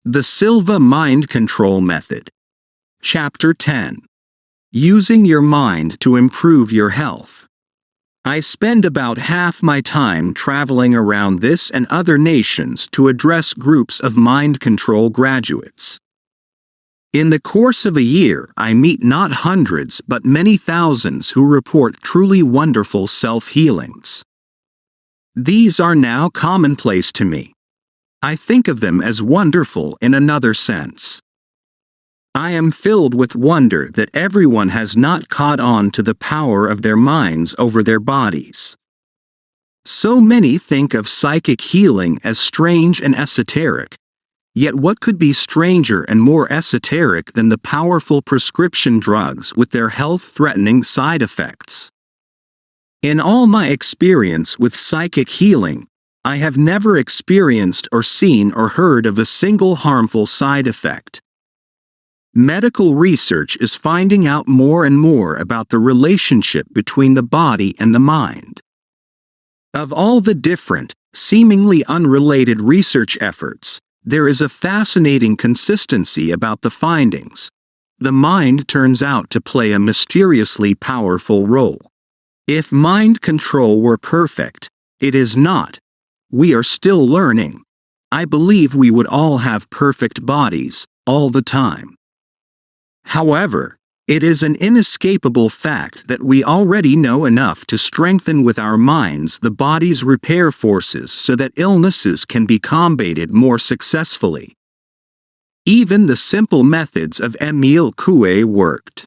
The Silva Mind Control Method. Chapter 10. Using your mind to improve your health. I spend about half my time traveling around this and other nations to address groups of mind control graduates. In the course of a year, I meet not hundreds but many thousands who report truly wonderful self-healings. These are now commonplace to me. I think of them as wonderful in another sense. I am filled with wonder that everyone has not caught on to the power of their minds over their bodies. So many think of psychic healing as strange and esoteric, yet what could be stranger and more esoteric than the powerful prescription drugs with their health-threatening side effects? In all my experience with psychic healing, I have never experienced or seen or heard of a single harmful side effect. Medical research is finding out more and more about the relationship between the body and the mind. Of all the different, seemingly unrelated research efforts, there is a fascinating consistency about the findings. The mind turns out to play a mysteriously powerful role. If mind control were perfect, it is not. We are still learning. I believe we would all have perfect bodies, all the time. However, it is an inescapable fact that we already know enough to strengthen with our minds the body's repair forces so that illnesses can be combated more successfully. Even the simple methods of Émile Coué worked.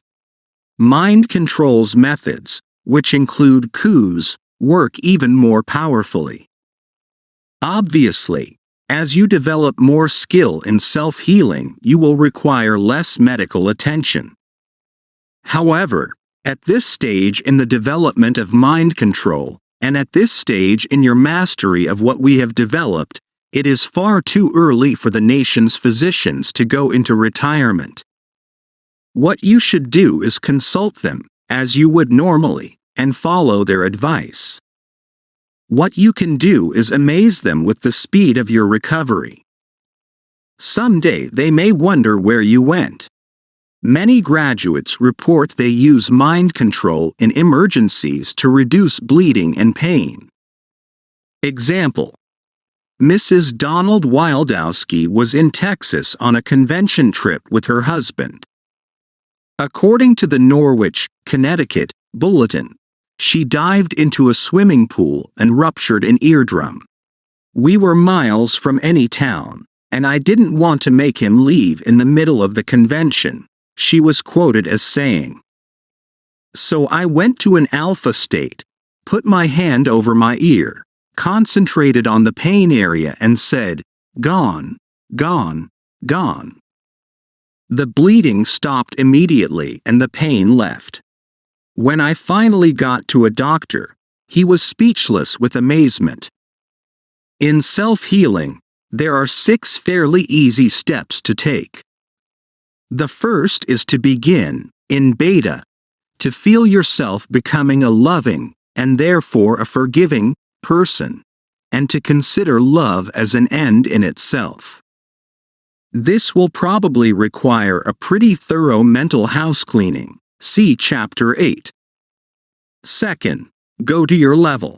Mind control's methods, which include coups, work even more powerfully. Obviously, as you develop more skill in self-healing, you will require less medical attention. However, at this stage in the development of mind control, and at this stage in your mastery of what we have developed, it is far too early for the nation's physicians to go into retirement. What you should do is consult them, as you would normally, and follow their advice. What you can do is amaze them with the speed of your recovery. Someday they may wonder where you went. Many graduates report they use mind control in emergencies to reduce bleeding and pain. Example: Mrs. Donald Wildowski was in Texas on a convention trip with her husband. According to the Norwich, Connecticut, Bulletin, she dived into a swimming pool and ruptured an eardrum. We were miles from any town, and I didn't want to make him leave in the middle of the convention, she was quoted as saying. So I went to an alpha state, put my hand over my ear, concentrated on the pain area and said, "Gone, gone, gone." The bleeding stopped immediately and the pain left. When I finally got to a doctor, he was speechless with amazement. In self-healing, there are 6 fairly easy steps to take. The first is to begin, in beta, to feel yourself becoming a loving, and therefore a forgiving, person, and to consider love as an end in itself. This will probably require a pretty thorough mental house cleaning. See Chapter 8. Second, go to your level.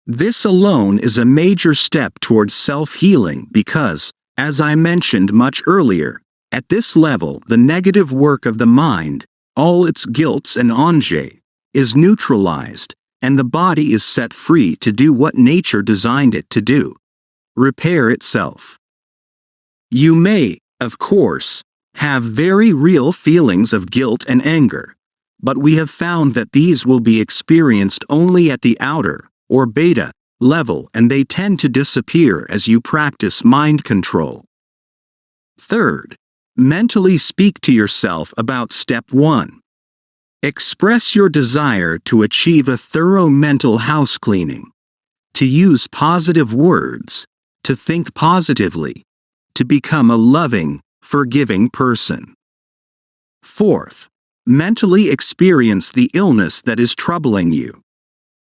This alone is a major step towards self-healing because, as I mentioned much earlier, at this level the negative work of the mind, all its guilts and enjeux, is neutralized, and the body is set free to do what nature designed it to do: repair itself. You may, of course, have very real feelings of guilt and anger, but we have found that these will be experienced only at the outer, or beta, level, and they tend to disappear as you practice mind control. Third, mentally speak to yourself about Step 1. Express your desire to achieve a thorough mental house cleaning, to use positive words, to think positively, to become a loving, forgiving person. Fourth, mentally experience the illness that is troubling you.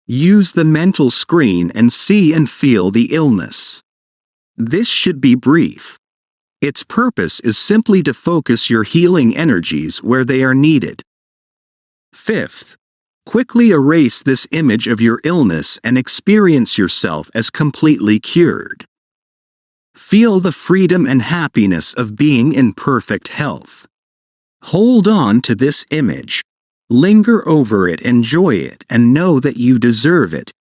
Use the mental screen and see and feel the illness. This should be brief. Its purpose is simply to focus your healing energies where they are needed. Fifth, quickly erase this image of your illness and experience yourself as completely cured. Feel the freedom and happiness of being in perfect health. Hold on to this image. Linger over it, enjoy it, and know that you deserve it.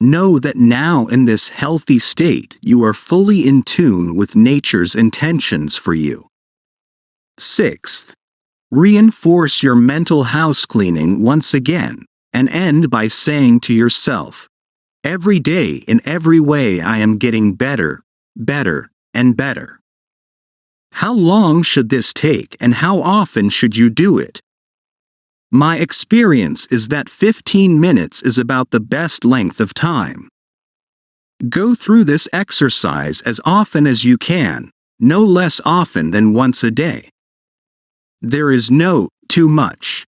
Know that now in this healthy state you are fully in tune with nature's intentions for you. Sixth, reinforce your mental house cleaning once again, and end by saying to yourself, every day in every way I am getting better, better, and better. How long should this take and how often should you do it? My experience is that 15 minutes is about the best length of time. Go through this exercise as often as you can, no less often than once a day. There is no too much.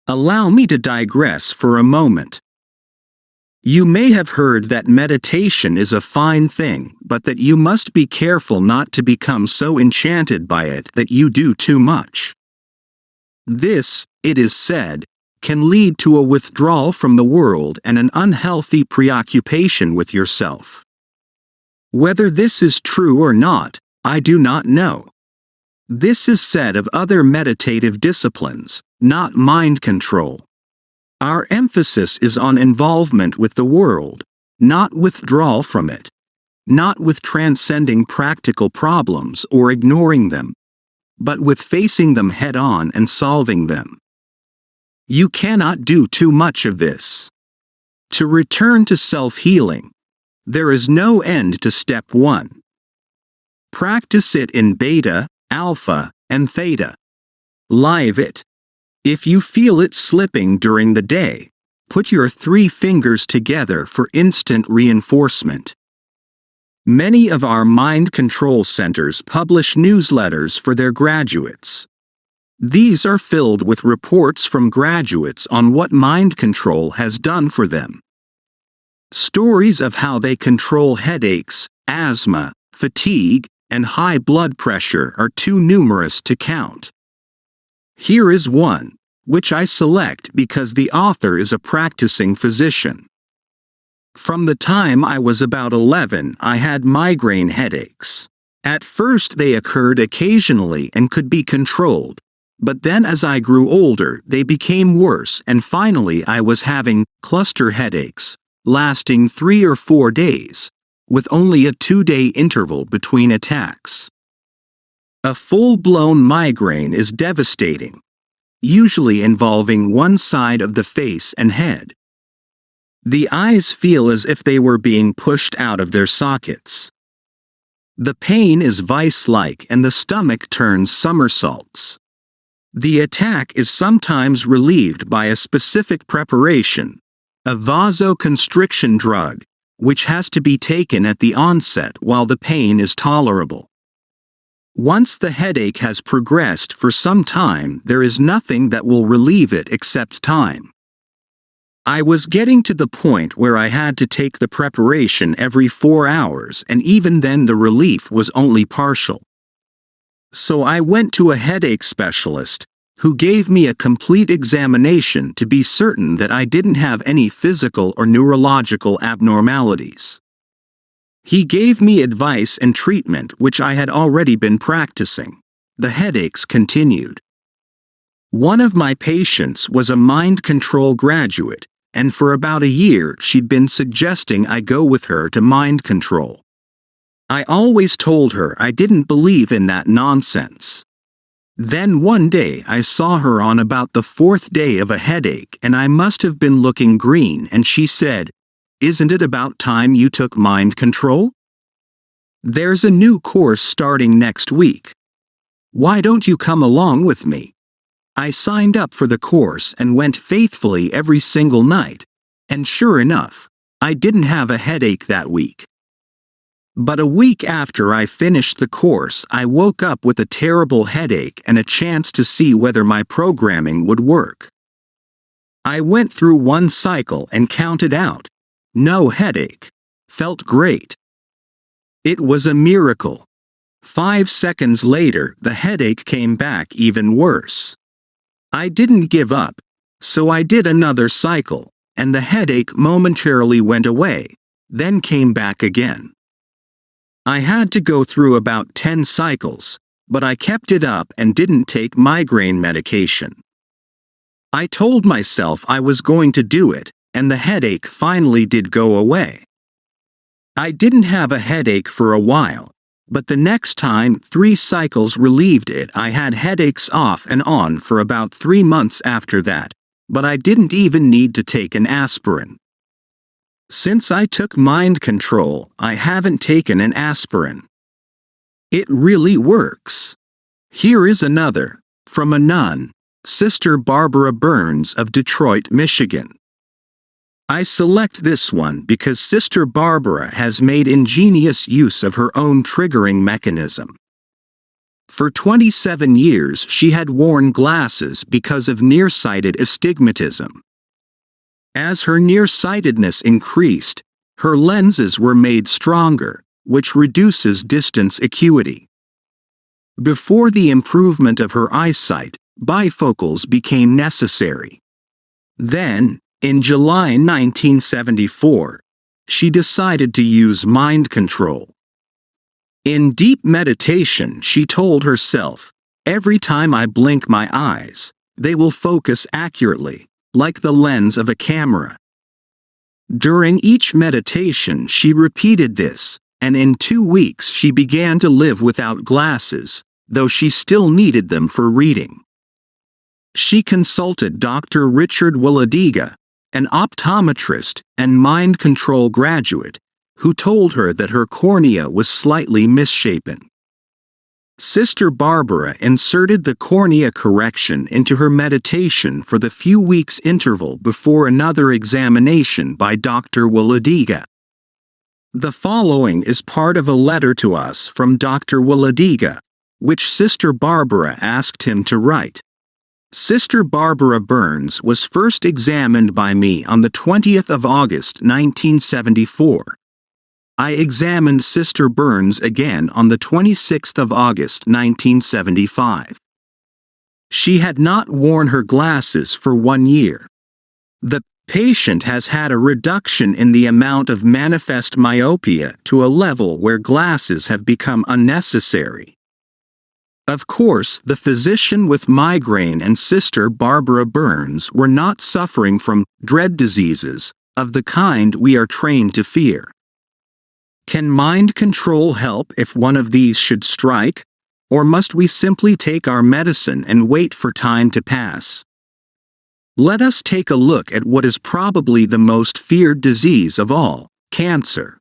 Allow me to digress for a moment. You may have heard that meditation is a fine thing, but that you must be careful not to become so enchanted by it that you do too much. This, it is said, can lead to a withdrawal from the world and an unhealthy preoccupation with yourself. Whether this is true or not, I do not know. This is said of other meditative disciplines, not mind control. Our emphasis is on involvement with the world, not withdrawal from it, not with transcending practical problems or ignoring them, but with facing them head-on and solving them. You cannot do too much of this. To return to self-healing, there is no end to step 1. Practice it in beta, alpha, and theta. Live it. If you feel it slipping during the day, put your 3 fingers together for instant reinforcement. Many of our mind control centers publish newsletters for their graduates. These are filled with reports from graduates on what mind control has done for them. Stories of how they control headaches, asthma, fatigue, and high blood pressure are too numerous to count. Here is one, which I select because the author is a practicing physician. From the time I was about 11, I had migraine headaches. At first they occurred occasionally and could be controlled, but then as I grew older they became worse and finally I was having cluster headaches, lasting 3 or 4 days, with only a 2-day interval between attacks. A full-blown migraine is devastating, usually involving one side of the face and head. The eyes feel as if they were being pushed out of their sockets. The pain is vice-like and the stomach turns somersaults. The attack is sometimes relieved by a specific preparation, a vasoconstriction drug, which has to be taken at the onset while the pain is tolerable. Once the headache has progressed for some time, there is nothing that will relieve it except time. I was getting to the point where I had to take the preparation every 4 hours, and even then the relief was only partial. So I went to a headache specialist, who gave me a complete examination to be certain that I didn't have any physical or neurological abnormalities. He gave me advice and treatment which I had already been practicing. The headaches continued. One of my patients was a mind control graduate, and for about a year she'd been suggesting I go with her to mind control. I always told her I didn't believe in that nonsense. Then one day I saw her on about the 4th day of a headache and I must have been looking green, and she said, "Isn't it about time you took mind control? There's a new course starting next week. Why don't you come along with me?" I signed up for the course and went faithfully every single night, and sure enough, I didn't have a headache that week. But a week after I finished the course, I woke up with a terrible headache and a chance to see whether my programming would work. I went through one cycle and counted out. No headache. Felt great. It was a miracle. 5 seconds later, the headache came back even worse. I didn't give up, so I did another cycle, and the headache momentarily went away, then came back again. I had to go through about 10 cycles, but I kept it up and didn't take migraine medication. I told myself I was going to do it, and the headache finally did go away. I didn't have a headache for a while, but the next time 3 cycles relieved it. I had headaches off and on for about 3 months after that, but I didn't even need to take an aspirin. Since I took mind control, I haven't taken an aspirin. It really works. Here is another, from a nun, Sister Barbara Burns of Detroit, Michigan. I select this one because Sister Barbara has made ingenious use of her own triggering mechanism. For 27 years she had worn glasses because of nearsighted astigmatism. As her nearsightedness increased, her lenses were made stronger, which reduces distance acuity. Before the improvement of her eyesight, bifocals became necessary. Then, in July 1974, she decided to use mind control. In deep meditation, she told herself, "Every time I blink my eyes, they will focus accurately, like the lens of a camera." During each meditation she repeated this, and in 2 weeks she began to live without glasses, though she still needed them for reading. She consulted Dr. Richard Willadiga, an optometrist and mind control graduate, who told her that her cornea was slightly misshapen. Sister Barbara inserted the cornea correction into her meditation for the few weeks interval before another examination by Dr. Willadiga. The following is part of a letter to us from Dr. Willadiga, which Sister Barbara asked him to write. Sister Barbara Burns was first examined by me on the 20th of August 1974. I examined Sister Burns again on the 26th of August 1975. She had not worn her glasses for 1 year. The patient has had a reduction in the amount of manifest myopia to a level where glasses have become unnecessary. Of course, the physician with migraine and Sister Barbara Burns were not suffering from dread diseases of the kind we are trained to fear. Can mind control help if one of these should strike, or must we simply take our medicine and wait for time to pass? Let us take a look at what is probably the most feared disease of all, cancer.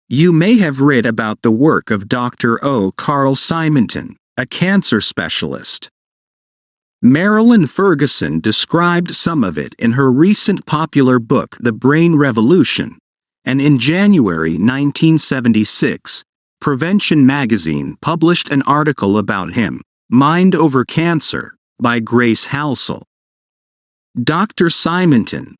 You may have read about the work of Dr. O. Carl Simonton, a cancer specialist. Marilyn Ferguson described some of it in her recent popular book The Brain Revolution, and in January 1976, Prevention magazine published an article about him, Mind Over Cancer, by Grace Halsell. Dr. Simonton,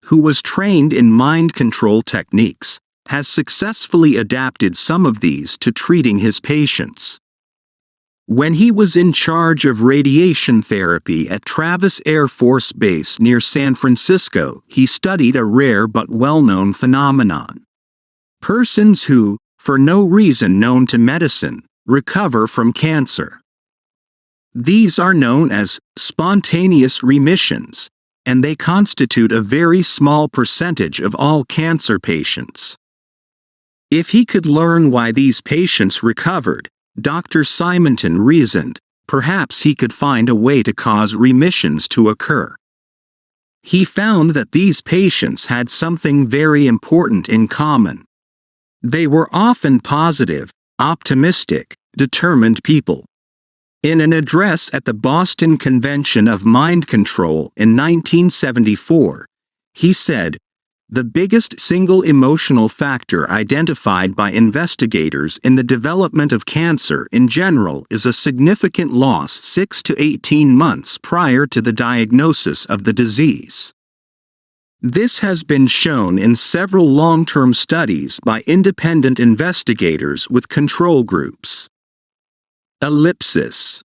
who was trained in mind control techniques, has successfully adapted some of these to treating his patients. When he was in charge of radiation therapy at Travis Air Force Base near San Francisco, he studied a rare but well-known phenomenon. Persons who, for no reason known to medicine, recover from cancer. These are known as spontaneous remissions, and they constitute a very small percentage of all cancer patients. If he could learn why these patients recovered, Dr. Simonton reasoned, perhaps he could find a way to cause remissions to occur. He found that these patients had something very important in common. They were often positive, optimistic, determined people. In an address at the Boston Convention of Mind Control in 1974, he said, "The biggest single emotional factor identified by investigators in the development of cancer in general is a significant loss 6 to 18 months prior to the diagnosis of the disease." This has been shown in several long-term studies by independent investigators with control groups. Ellipsis.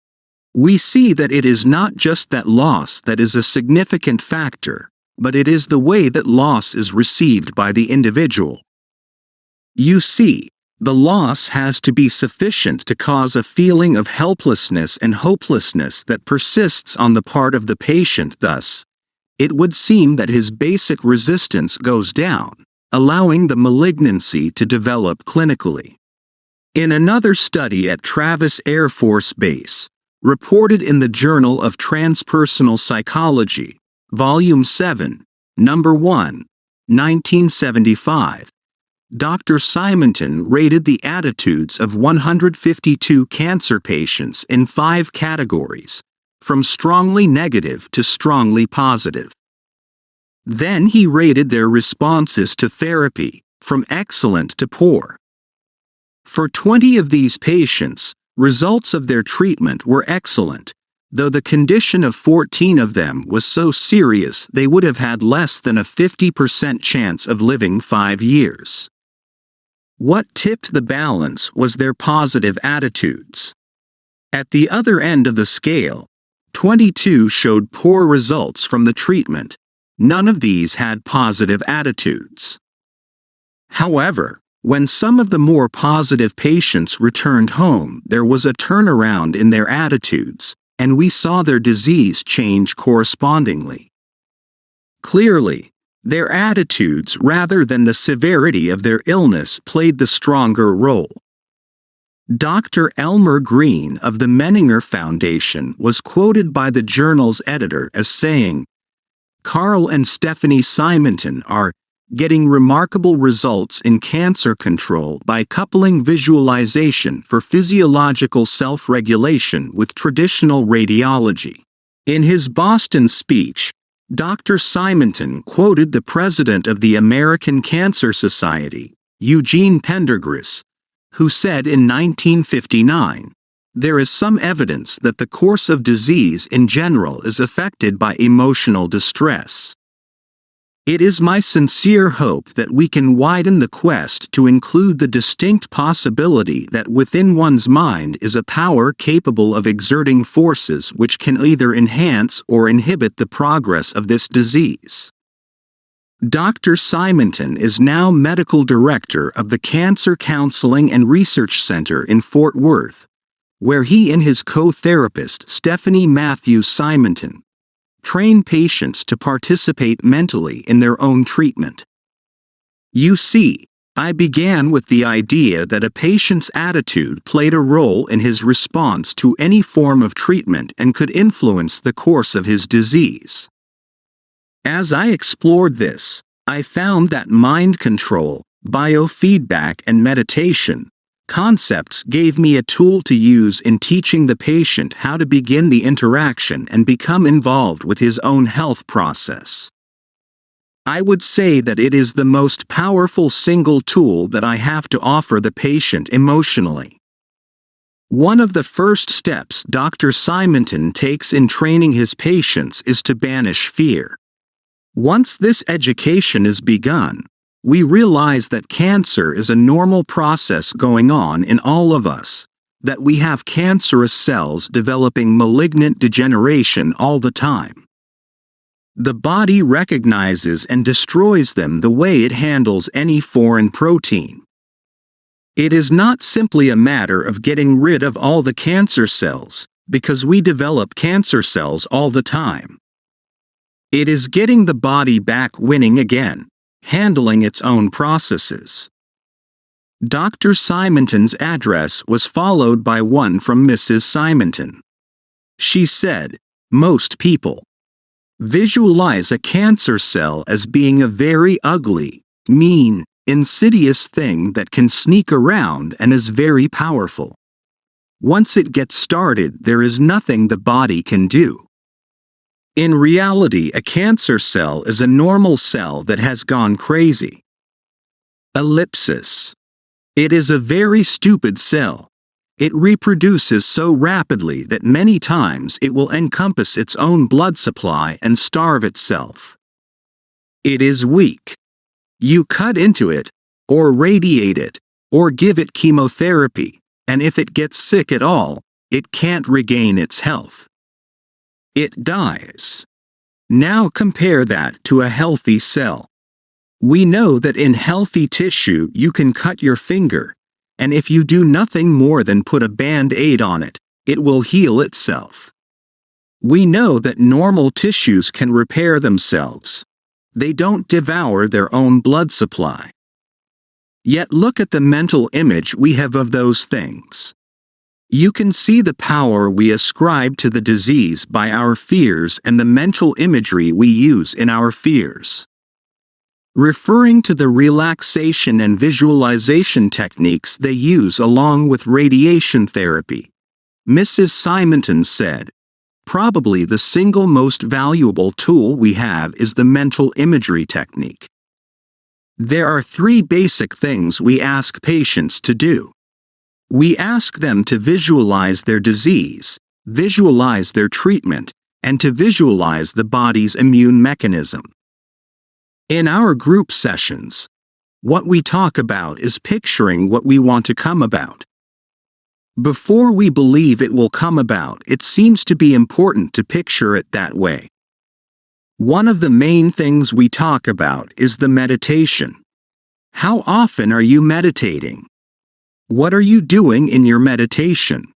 We see that it is not just that loss that is a significant factor, but it is the way that loss is received by the individual. You see, the loss has to be sufficient to cause a feeling of helplessness and hopelessness that persists on the part of the patient. Thus, it would seem that his basic resistance goes down, allowing the malignancy to develop clinically. In another study at Travis Air Force Base, reported in the Journal of Transpersonal Psychology, Volume 7, Number 1, 1975, Dr. Simonton rated the attitudes of 152 cancer patients in 5 categories, from strongly negative to strongly positive. Then he rated their responses to therapy, from excellent to poor. For 20 of these patients, results of their treatment were excellent, though the condition of 14 of them was so serious they would have had less than a 50% chance of living 5 years. What tipped the balance was their positive attitudes. At the other end of the scale, 22 showed poor results from the treatment. None of these had positive attitudes. However, when some of the more positive patients returned home, there was a turnaround in their attitudes, and we saw their disease change correspondingly. Clearly, their attitudes rather than the severity of their illness played the stronger role. Dr. Elmer Green of the Menninger Foundation was quoted by the journal's editor as saying, "Carl and Stephanie Simonton are getting remarkable results in cancer control by coupling visualization for physiological self-regulation with traditional radiology." In his Boston speech, Dr. Simonton quoted the president of the American Cancer Society, Eugene Pendergrass, who said in 1959, "There is some evidence that the course of disease in general is affected by emotional distress. It is my sincere hope that we can widen the quest to include the distinct possibility that within one's mind is a power capable of exerting forces which can either enhance or inhibit the progress of this disease." Dr. Simonton is now medical director of the Cancer Counseling and Research Center in Fort Worth, where he and his co-therapist Stephanie Matthews Simonton train patients to participate mentally in their own treatment. You see, I began with the idea that a patient's attitude played a role in his response to any form of treatment and could influence the course of his disease. As I explored this, I found that mind control, biofeedback, and meditation concepts gave me a tool to use in teaching the patient how to begin the interaction and become involved with his own health process. I would say that it is the most powerful single tool that I have to offer the patient emotionally. One of the first steps Dr. Simonton takes in training his patients is to banish fear. Once this education is begun, we realize that cancer is a normal process going on in all of us, that we have cancerous cells developing malignant degeneration all the time. The body recognizes and destroys them the way it handles any foreign protein. It is not simply a matter of getting rid of all the cancer cells, because we develop cancer cells all the time. It is getting the body back winning again, handling its own processes. Dr. Simonton's address was followed by one from Mrs. Simonton. She said, "Most people visualize a cancer cell as being a very ugly, mean, insidious thing that can sneak around and is very powerful. Once it gets started, there is nothing the body can do. In reality, a cancer cell is a normal cell that has gone crazy." Ellipsis. It is a very stupid cell. It reproduces so rapidly that many times it will encompass its own blood supply and starve itself. It is weak. You cut into it, or radiate it, or give it chemotherapy, and if it gets sick at all, it can't regain its health. It dies. Now compare that to a healthy cell. We know that in healthy tissue you can cut your finger, and if you do nothing more than put a band-aid on it, it will heal itself. We know that normal tissues can repair themselves. They don't devour their own blood supply. Yet look at the mental image we have of those things. You can see the power we ascribe to the disease by our fears and the mental imagery we use in our fears. Referring to the relaxation and visualization techniques they use along with radiation therapy, Mrs. Simonton said, "Probably the single most valuable tool we have is the mental imagery technique. There are 3 basic things we ask patients to do. We ask them to visualize their disease, visualize their treatment, and to visualize the body's immune mechanism. In our group sessions, what we talk about is picturing what we want to come about. Before we believe it will come about, it seems to be important to picture it that way. One of the main things we talk about is the meditation. How often are you meditating? What are you doing in your meditation?